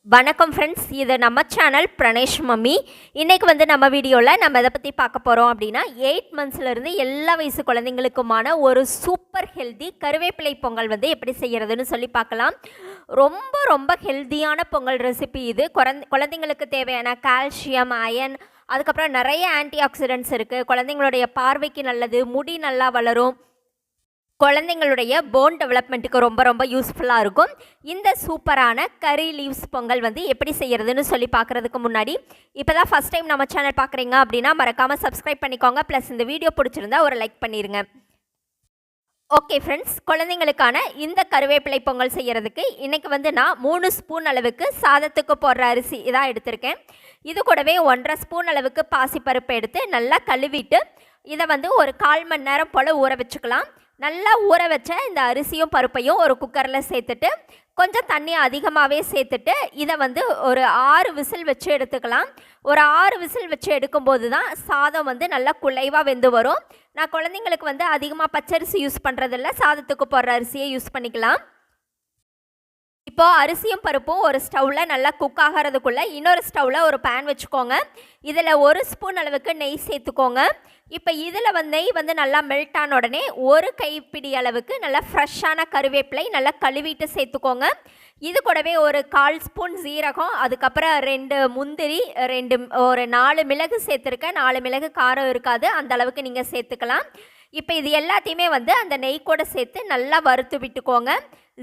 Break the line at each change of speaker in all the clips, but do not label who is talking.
வணக்கம் ஃப்ரெண்ட்ஸ், இது நம்ம சேனல் பிரணேஷ் மம்மி. இன்றைக்கி வந்து நம்ம வீடியோவில் நம்ம எதை பற்றி பார்க்க போகிறோம் அப்படின்னா 8 மந்த்ஸ்லேருந்து எல்லா வயசு குழந்தைங்களுக்குமான ஒரு சூப்பர் ஹெல்தி கருவேப்பிலை பொங்கல் வந்து எப்படி செய்கிறதுன்னு சொல்லி பார்க்கலாம். ரொம்ப ரொம்ப ஹெல்த்தியான பொங்கல் ரெசிபி இது. குழந்தைங்களுக்கு தேவையான கால்சியம், அயன், அதுக்கப்புறம் நிறைய ஆன்டி ஆக்சிடென்ட்ஸ் இருக்குது. குழந்தைங்களுடைய பார்வைக்கு நல்லது, முடி நல்லா வளரும், குழந்தைங்களுடைய போன் டெவலப்மெண்ட்டுக்கு ரொம்ப ரொம்ப யூஸ்ஃபுல்லாக இருக்கும். இந்த சூப்பரான கறி லீவ்ஸ் பொங்கல் வந்து எப்படி செய்கிறதுன்னு சொல்லி பார்க்குறதுக்கு முன்னாடி, இப்போ தான் ஃபஸ்ட் டைம் நம்ம சேனல் பார்க்குறீங்க அப்படின்னா மறக்காமல் சப்ஸ்கிரைப் பண்ணிக்கோங்க. ப்ளஸ் இந்த வீடியோ பிடிச்சிருந்தா ஒரு லைக் பண்ணிடுங்க. ஓகே ஃப்ரெண்ட்ஸ், குழந்தைங்களுக்கான இந்த கருவேப்பிலை பொங்கல் செய்கிறதுக்கு இன்றைக்கி வந்து நான் 3 ஸ்பூன் அளவுக்கு சாதத்துக்கு போடுற அரிசி இதான் எடுத்திருக்கேன். இது கூடவே 1.5 ஸ்பூன் அளவுக்கு பாசிப்பருப்பு எடுத்து நல்லா கழுவிட்டு இதை வந்து ஒரு 1/4 மணி நேரம் போல் ஊற வச்சுக்கலாம். நல்லா ஊற வச்ச இந்த அரிசியும் பருப்பையும் ஒரு குக்கரில் சேர்த்துட்டு கொஞ்சம் தண்ணி அதிகமாகவே சேர்த்துட்டு இதை வந்து ஒரு 6 விசில் வச்சு எடுத்துக்கலாம். ஒரு 6 விசில் வச்சு எடுக்கும்போது தான் சாதம் வந்து நல்லா குலைவாக வெந்து வரும். நான் குழந்தைங்களுக்கு வந்து அதிகமாக பச்சரிசி யூஸ் பண்ணுறதில்ல, சாதத்துக்கு போடுற அரிசியை யூஸ் பண்ணிக்கலாம். இப்போது அரிசியும் பருப்பும் ஒரு ஸ்டவ்வில் நல்லா குக் ஆகிறதுக்குள்ளே இன்னொரு ஸ்டவ்வில் ஒரு பேன் வச்சுக்கோங்க. இதில் 1 ஸ்பூன் அளவுக்கு நெய் சேர்த்துக்கோங்க. இப்போ இதில் நெய் வந்து நல்லா மெல்ட் ஆன உடனே ஒரு கைப்பிடி அளவுக்கு நல்லா ஃப்ரெஷ்ஷான கருவேப்பிலை நல்லா கழுவிட்டு சேர்த்துக்கோங்க. இது கூடவே ஒரு 1/4 ஸ்பூன் சீரகம், அதுக்கப்புறம் 2 முந்திரி, ஒரு 4 மிளகு சேர்த்துருக்கேன். 4 மிளகு காரம் இருக்காது, அந்த அளவுக்கு நீங்கள் சேர்த்துக்கலாம். இப்போ இது எல்லாத்தையுமே வந்து அந்த நெய் கூட சேர்த்து நல்லா வறுத்து விட்டுக்கோங்க.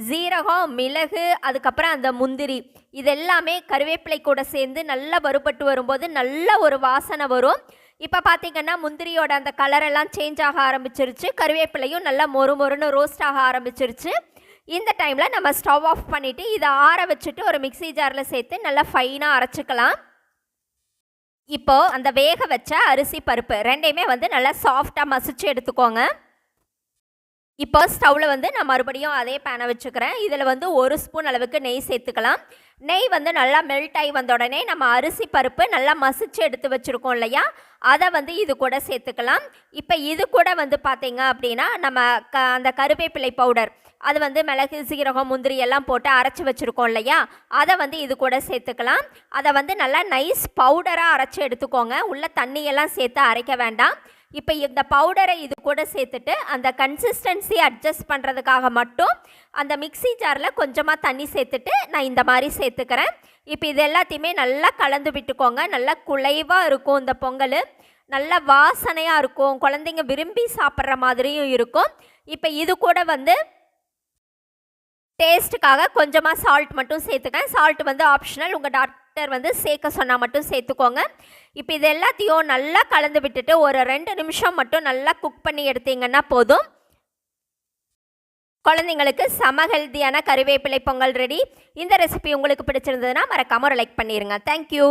சீரகம், மிளகு, அதுக்கப்புறம் அந்த முந்திரி இதெல்லாமே கருவேப்பிலை கூட சேர்ந்து நல்லா வறுபட்டு வரும்போது நல்ல ஒரு வாசனை வரும். இப்போ பார்த்திங்கன்னா முந்திரியோட அந்த கலரெல்லாம் சேஞ்ச் ஆக ஆரம்பிச்சிருச்சு, கருவேப்பிலையும் நல்லா மொறுமொறுன்னு ரோஸ்ட் ஆக ஆரம்பிச்சிருச்சு. இந்த டைமில் நம்ம ஸ்டவ் ஆஃப் பண்ணிவிட்டு இதை ஆற வச்சுட்டு ஒரு மிக்ஸி ஜாரில் சேர்த்து நல்லா ஃபைனாக அரைச்சிக்கலாம். இப்போது அந்த வேக வச்ச அரிசி பருப்பு ரெண்டையுமே வந்து நல்லா சாஃப்டாக மசிச்சு எடுத்துக்கோங்க. இப்போ ஸ்டவ்வில் வந்து நான் மறுபடியும் அதே பேனை வச்சுக்கிறேன். இதில் வந்து 1 ஸ்பூன் அளவுக்கு நெய் சேர்த்துக்கலாம். நெய் வந்து நல்லா மெல்ட் ஆகி வந்த உடனே நம்ம அரிசி பருப்பு நல்லா மசிச்சு எடுத்து வச்சுருக்கோம் இல்லையா, அதை வந்து இது கூட சேர்த்துக்கலாம். இப்போ இது கூட வந்து பார்த்திங்க அப்படின்னா நம்ம அந்த கருவேப்பிலை பவுடர், அது வந்து மிளகு, சீரகம், முந்திரி எல்லாம் போட்டு அரைச்சி வச்சுருக்கோம் இல்லையா, அதை வந்து இது கூட சேர்த்துக்கலாம். அதை வந்து நல்லா நைஸ் பவுடராக அரைச்சி எடுத்துக்கோங்க. உள்ள தண்ணியெல்லாம் சேர்த்து அரைக்க வேண்டாம். இப்போ இந்த பவுடரை இது கூட சேர்த்துட்டு அந்த கன்சிஸ்டன்சி அட்ஜஸ்ட் பண்ணுறதுக்காக மட்டும் அந்த மிக்ஸி ஜாரில் கொஞ்சமாக தண்ணி சேர்த்துட்டு நான் இந்த மாதிரி சேர்த்துக்கிறேன். இப்போ இது எல்லாத்தையுமே நல்லா கலந்து விட்டுக்கோங்க. நல்லா குலைவாக இருக்கும் இந்த பொங்கல், நல்ல வாசனையாக இருக்கும், குழந்தைங்க விரும்பி சாப்பிட்ற மாதிரியும் இருக்கும். இப்போ இது கூட வந்து டேஸ்ட்டுக்காக கொஞ்சமாக சால்ட் மட்டும் சேர்த்துக்கேன். சால்ட் வந்து ஆப்ஷனல், உங்கள் டாக்டர் வந்து சேர்க்க சொன்னால் மட்டும் சேர்த்துக்கோங்க. இப்போ இது எல்லாத்தையும் நல்லா கலந்து விட்டுட்டு ஒரு 2 நிமிஷம் மட்டும் நல்லா குக் பண்ணி எடுத்தீங்கன்னா போதும். குழந்தைங்களுக்கு செம ஹெல்த்தியான கருவேப்பிலை பொங்கல் ரெடி. இந்த ரெசிபி உங்களுக்கு பிடிச்சிருந்ததுன்னா மறக்காமல் ஒரு லைக் பண்ணிடுங்க. தேங்க்யூ.